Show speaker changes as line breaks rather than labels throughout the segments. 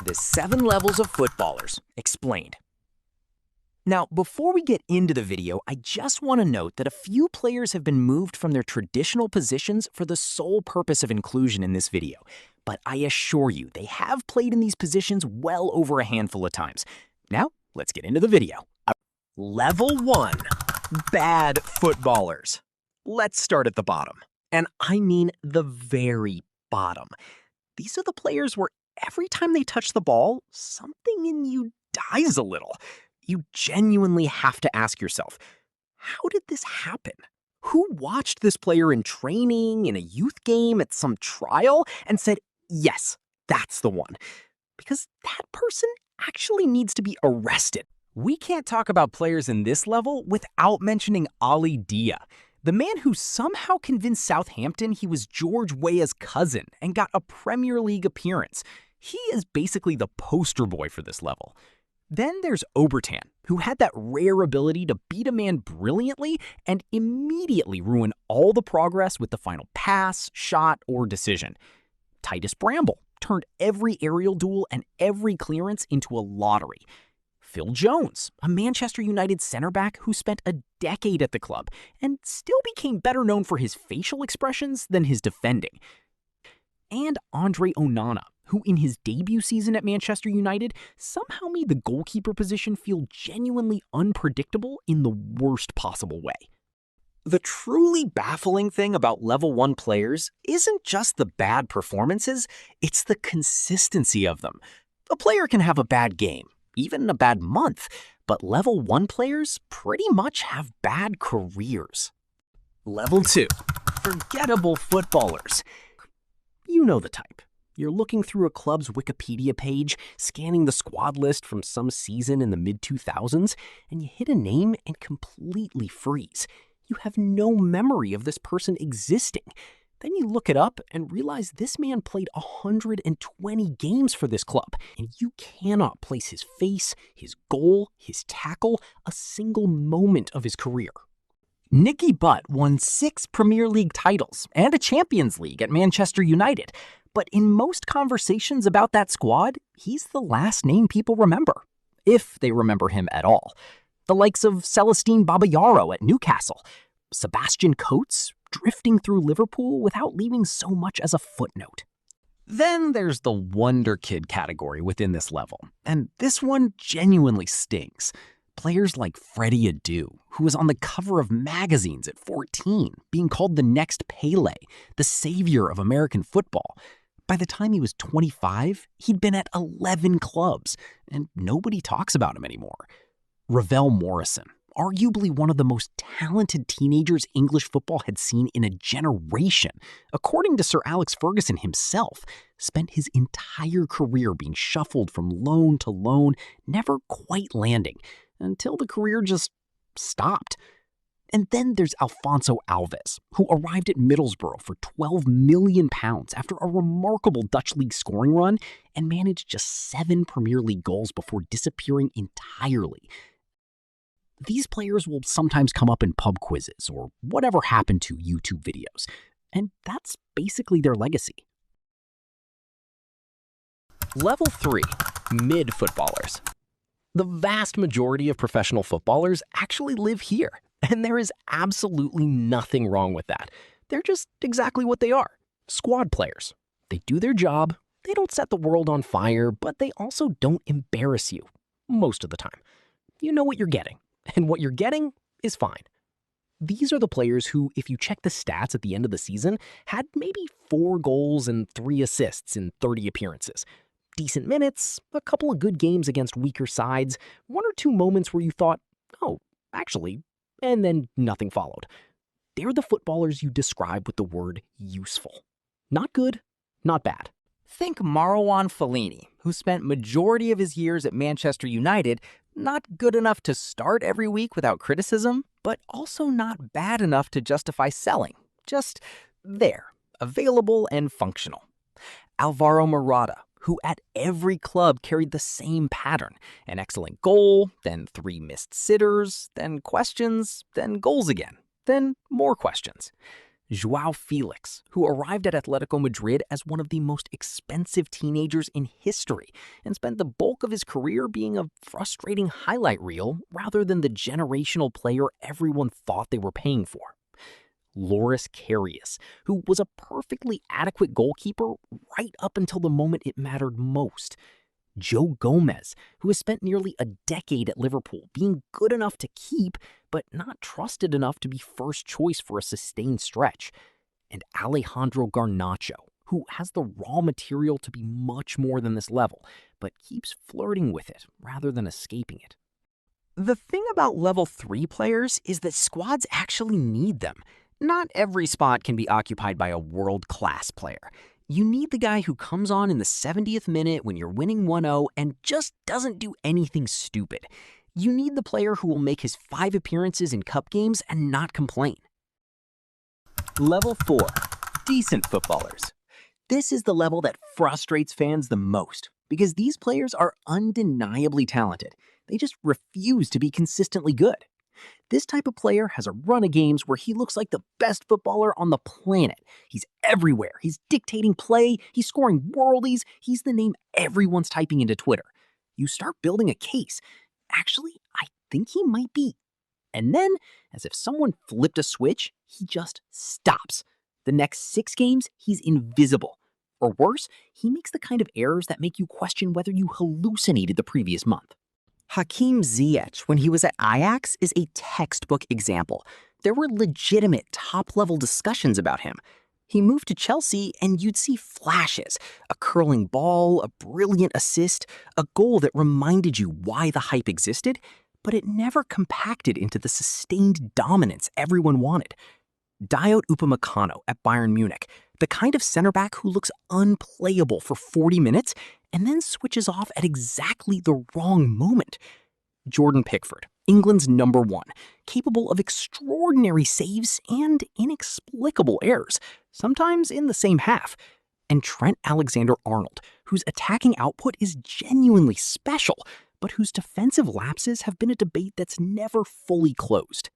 the 7 levels of footballers, explained. Now, before we get into the video, I just want to note that a few players have been moved from their traditional positions for the sole purpose of inclusion in this video. But I assure you, they have played in these positions well over a handful of times. Now, let's get into the video. Level 1. Bad footballers. Let's start at the bottom. And I mean the very bottom. These are the players where every time they touch the ball, something in you dies a little. You genuinely have to ask yourself, how did this happen? Who watched this player in training, in a youth game, at some trial, and said, yes, that's the one? Because that person actually needs to be arrested. We can't talk about players in this level without mentioning Ali Dia, the man who somehow convinced Southampton he was George Weah's cousin and got a Premier League appearance. He is basically the poster boy for this level. Then there's Obertan, who had that rare ability to beat a man brilliantly and immediately ruin all the progress with the final pass, shot, or decision. Titus Bramble turned every aerial duel and every clearance into a lottery. Phil Jones, a Manchester United center back who spent a decade at the club and still became better known for his facial expressions than his defending. And Andre Onana, who in his debut season at Manchester United somehow made the goalkeeper position feel genuinely unpredictable in the worst possible way. The truly baffling thing about level 1 players isn't just the bad performances, it's the consistency of them. A player can have a bad game, even a bad month, but level 1 players pretty much have bad careers. Level 2. Forgettable footballers. You know the type. You're looking through a club's Wikipedia page, scanning the squad list from some season in the mid-2000s, and you hit a name and completely freeze. You have no memory of this person existing. Then you look it up and realize this man played 120 games for this club, and you cannot place his face, his goal, his tackle, a single moment of his career. Nicky Butt won 6 Premier League titles and a Champions League at Manchester United. But in most conversations about that squad, he's the last name people remember, if they remember him at all. The likes of Celestine Babayaro at Newcastle, Sebastian Coates drifting through Liverpool without leaving so much as a footnote. Then there's the wonder kid category within this level, and this one genuinely stings. Players like Freddie Adu, who was on the cover of magazines at 14, being called the next Pele, the savior of American football. By the time he was 25, he'd been at 11 clubs, and nobody talks about him anymore. Ravel Morrison, arguably one of the most talented teenagers English football had seen in a generation, according to Sir Alex Ferguson himself, spent his entire career being shuffled from loan to loan, never quite landing, until the career just stopped. And then there's Alfonso Alves, who arrived at Middlesbrough for £12 million after a remarkable Dutch league scoring run and managed just 7 Premier League goals before disappearing entirely. These players will sometimes come up in pub quizzes or whatever happened to YouTube videos, and that's basically their legacy. Level 3. Mid footballers. The vast majority of professional footballers actually live here. And there is absolutely nothing wrong with that. They're just exactly what they are. Squad players. They do their job, they don't set the world on fire, but they also don't embarrass you, most of the time. You know what you're getting, and what you're getting is fine. These are the players who, if you check the stats at the end of the season, had maybe 4 goals and 3 assists in 30 appearances. Decent minutes, a couple of good games against weaker sides, 1 or 2 moments where you thought, oh, actually, and then nothing followed. They're the footballers you describe with the word useful. Not good, not bad. Think Marwan Fellaini, who spent majority of his years at Manchester United, not good enough to start every week without criticism, but also not bad enough to justify selling. Just there, available and functional. Alvaro Morata, who at every club carried the same pattern. An excellent goal, then 3 missed sitters, then questions, then goals again, then more questions. Joao Felix, who arrived at Atletico Madrid as one of the most expensive teenagers in history and spent the bulk of his career being a frustrating highlight reel rather than the generational player everyone thought they were paying for. Loris Karius, who was a perfectly adequate goalkeeper right up until the moment it mattered most. Joe Gomez, who has spent nearly a decade at Liverpool being good enough to keep, but not trusted enough to be first choice for a sustained stretch. And Alejandro Garnacho, who has the raw material to be much more than this level, but keeps flirting with it rather than escaping it. The thing about level 3 players is that squads actually need them. Not every spot can be occupied by a world-class player. You need the guy who comes on in the 70th minute when you're winning 1-0 and just doesn't do anything stupid. You need the player who will make his 5 appearances in cup games and not complain. Level 4. Decent footballers. This is the level that frustrates fans the most because these players are undeniably talented. They just refuse to be consistently good. This type of player has a run of games where he looks like the best footballer on the planet. He's everywhere. He's dictating play. He's scoring worldies. He's the name everyone's typing into Twitter. You start building a case. Actually, I think he might be. And then, as if someone flipped a switch, he just stops. The next 6 games, he's invisible. Or worse, he makes the kind of errors that make you question whether you hallucinated the previous month. Hakim Ziyech, when he was at Ajax, is a textbook example. There were legitimate top-level discussions about him. He moved to Chelsea and you'd see flashes, a curling ball, a brilliant assist, a goal that reminded you why the hype existed, but it never compacted into the sustained dominance everyone wanted. Dayot Upamecano at Bayern Munich, the kind of center back who looks unplayable for 40 minutes and then switches off at exactly the wrong moment. Jordan Pickford, England's #1, capable of extraordinary saves and inexplicable errors, sometimes in the same half. And Trent Alexander-Arnold, whose attacking output is genuinely special, but whose defensive lapses have been a debate that's never fully closed.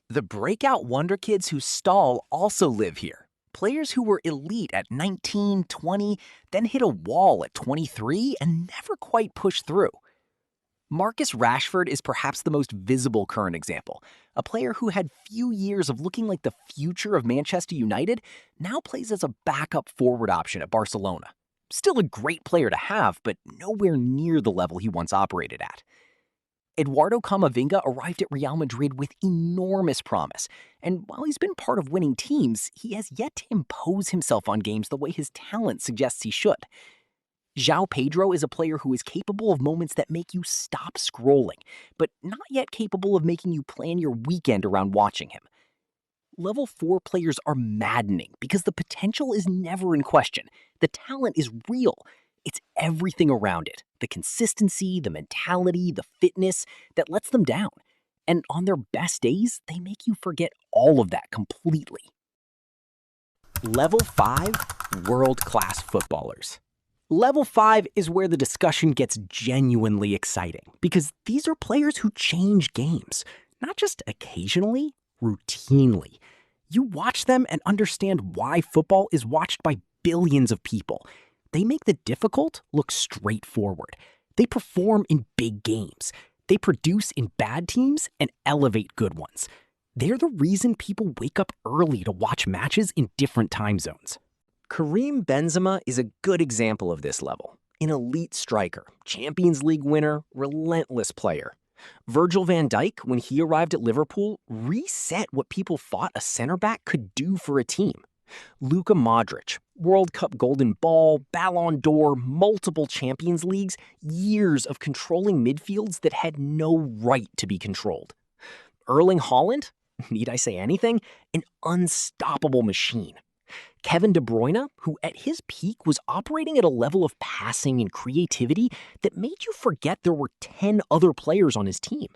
The breakout wonder kids who stall also live here. Players who were elite at 19, 20, then hit a wall at 23 and never quite pushed through. Marcus Rashford is perhaps the most visible current example. A player who had few years of looking like the future of Manchester United now plays as a backup forward option at Barcelona. Still a great player to have, but nowhere near the level he once operated at. Eduardo Camavinga arrived at Real Madrid with enormous promise, and while he's been part of winning teams, he has yet to impose himself on games the way his talent suggests he should. João Pedro is a player who is capable of moments that make you stop scrolling, but not yet capable of making you plan your weekend around watching him. Level 4 players are maddening because the potential is never in question. The talent is real. It's everything around it, the consistency, the mentality, the fitness that lets them down. And on their best days, they make you forget all of that completely. Level 5, world-class footballers. Level 5 is where the discussion gets genuinely exciting because these are players who change games, not just occasionally, routinely. You watch them and understand why football is watched by billions of people. They make the difficult look straightforward. They perform in big games. They produce in bad teams and elevate good ones. They're the reason people wake up early to watch matches in different time zones. Karim Benzema is a good example of this level. An elite striker, Champions League winner, relentless player. Virgil van Dijk, when he arrived at Liverpool, reset what people thought a center back could do for a team. Luka Modric, World Cup Golden Ball, Ballon d'Or, multiple Champions Leagues, years of controlling midfields that had no right to be controlled. Erling Haaland, need I say anything? An unstoppable machine. Kevin De Bruyne, who at his peak was operating at a level of passing and creativity that made you forget there were 10 other players on his team.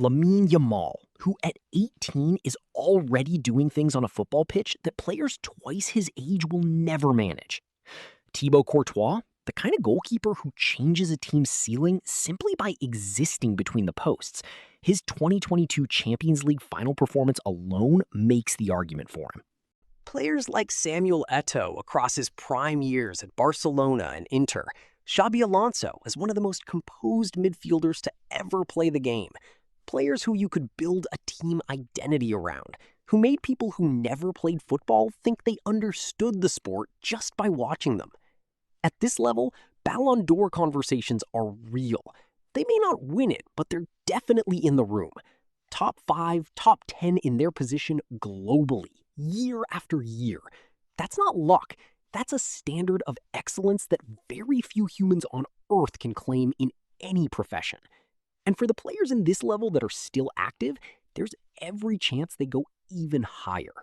Lamine Yamal, who at 18 is already doing things on a football pitch that players twice his age will never manage. Thibaut Courtois, the kind of goalkeeper who changes a team's ceiling simply by existing between the posts. His 2022 Champions League final performance alone makes the argument for him. Players like Samuel Eto'o across his prime years at Barcelona and Inter, Xabi Alonso as one of the most composed midfielders to ever play the game, players who you could build a team identity around, who made people who never played football think they understood the sport just by watching them. At this level, Ballon d'Or conversations are real. They may not win it, but they're definitely in the room. Top 5, top 10 in their position globally, year after year. That's not luck. That's a standard of excellence that very few humans on Earth can claim in any profession. And for the players in this level that are still active, there's every chance they go even higher.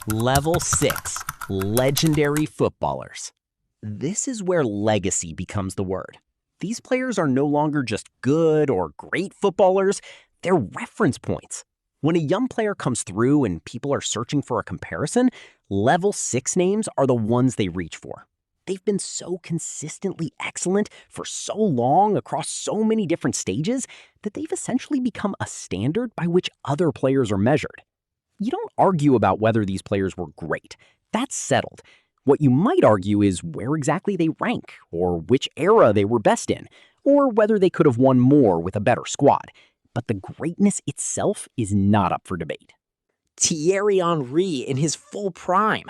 Level 6. Legendary footballers. This is where legacy becomes the word. These players are no longer just good or great footballers, they're reference points. When a young player comes through and people are searching for a comparison, level 6 names are the ones they reach for. They've been so consistently excellent for so long across so many different stages that they've essentially become a standard by which other players are measured. You don't argue about whether these players were great. That's settled. What you might argue is where exactly they rank, or which era they were best in, or whether they could have won more with a better squad. But the greatness itself is not up for debate. Thierry Henry in his full prime,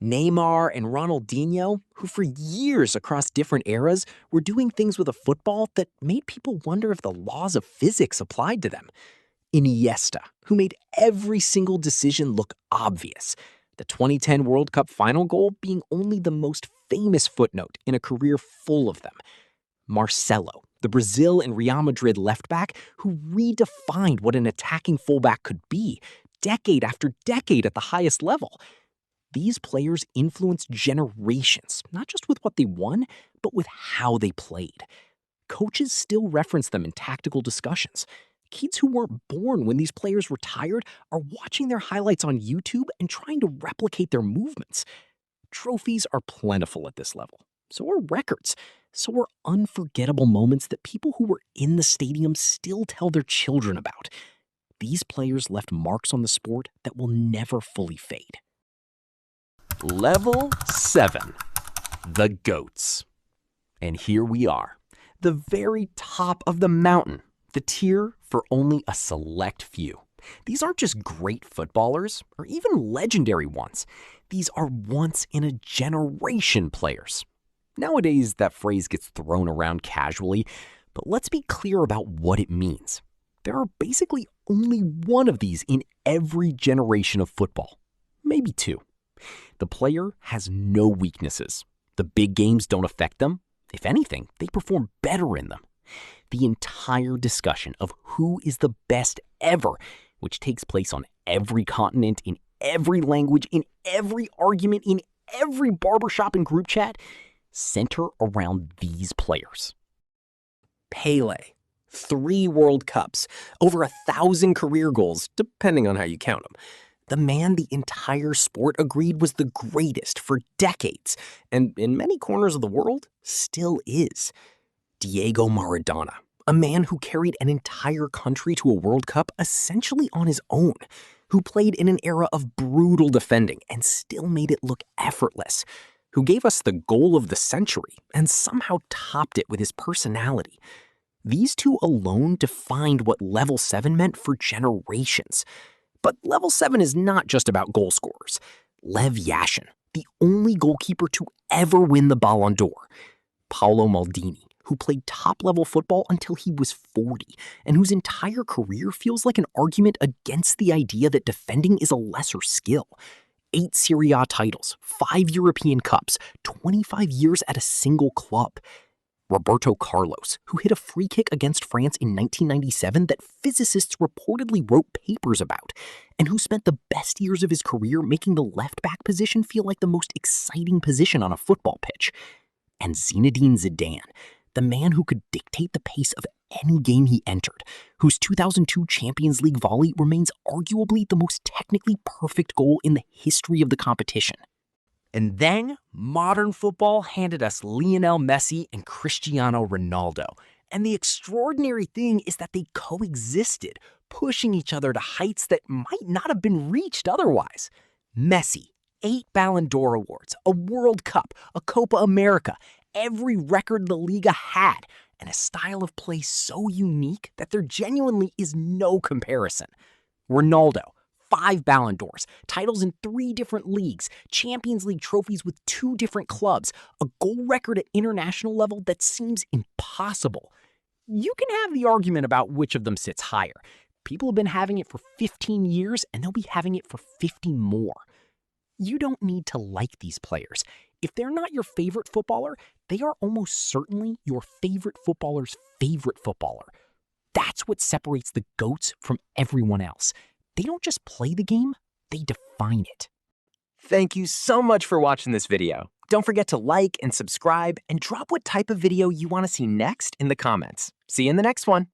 Neymar and Ronaldinho, who for years across different eras were doing things with a football that made people wonder if the laws of physics applied to them. Iniesta, who made every single decision look obvious, the 2010 World Cup final goal being only the most famous footnote in a career full of them. Marcelo, the Brazil and Real Madrid left back who redefined what an attacking fullback could be, decade after decade at the highest level. These players influenced generations, not just with what they won, but with how they played. Coaches still reference them in tactical discussions. Kids who weren't born when these players retired are watching their highlights on YouTube and trying to replicate their movements. Trophies are plentiful at this level. So are records. So are unforgettable moments that people who were in the stadium still tell their children about. These players left marks on the sport that will never fully fade. Level 7. The GOATs. And here we are, the very top of the mountain, the tier for only a select few. These aren't just great footballers or even legendary ones. These are once-in-a-generation players. Nowadays, that phrase gets thrown around casually, but let's be clear about what it means. There are basically only one of these in every generation of football, maybe two. The player has no weaknesses. The big games don't affect them. If anything, they perform better in them. The entire discussion of who is the best ever, which takes place on every continent, in every language, in every argument, in every barbershop and group chat, center around these players. Pele, 3 World Cups, over 1,000 career goals, depending on how you count them. The man the entire sport agreed was the greatest for decades, and in many corners of the world, still is. Diego Maradona, a man who carried an entire country to a World Cup essentially on his own, who played in an era of brutal defending and still made it look effortless, who gave us the goal of the century and somehow topped it with his personality. These two alone defined what level 7 meant for generations. But level 7 is not just about goal scorers. Lev Yashin, the only goalkeeper to ever win the Ballon d'Or. Paolo Maldini, who played top-level football until he was 40, and whose entire career feels like an argument against the idea that defending is a lesser skill. 8 Serie A titles, 5 European Cups, 25 years at a single club. Roberto Carlos, who hit a free kick against France in 1997 that physicists reportedly wrote papers about, and who spent the best years of his career making the left-back position feel like the most exciting position on a football pitch. And Zinedine Zidane, the man who could dictate the pace of any game he entered, whose 2002 Champions League volley remains arguably the most technically perfect goal in the history of the competition. And then, modern football handed us Lionel Messi and Cristiano Ronaldo. And the extraordinary thing is that they coexisted, pushing each other to heights that might not have been reached otherwise. Messi, 8 Ballon d'Or awards, a World Cup, a Copa America, every record La Liga had, and a style of play so unique that there genuinely is no comparison. Ronaldo, 5 Ballon d'Ors, titles in 3 different leagues, Champions League trophies with 2 different clubs, a goal record at international level that seems impossible. You can have the argument about which of them sits higher. People have been having it for 15 years, and they'll be having it for 50 more. You don't need to like these players. If they're not your favorite footballer, they are almost certainly your favorite footballer's favorite footballer. That's what separates the GOATs from everyone else. They don't just play the game, they define it. Thank you so much for watching this video. Don't forget to like and subscribe, and drop what type of video you want to see next in the comments. See you in the next one.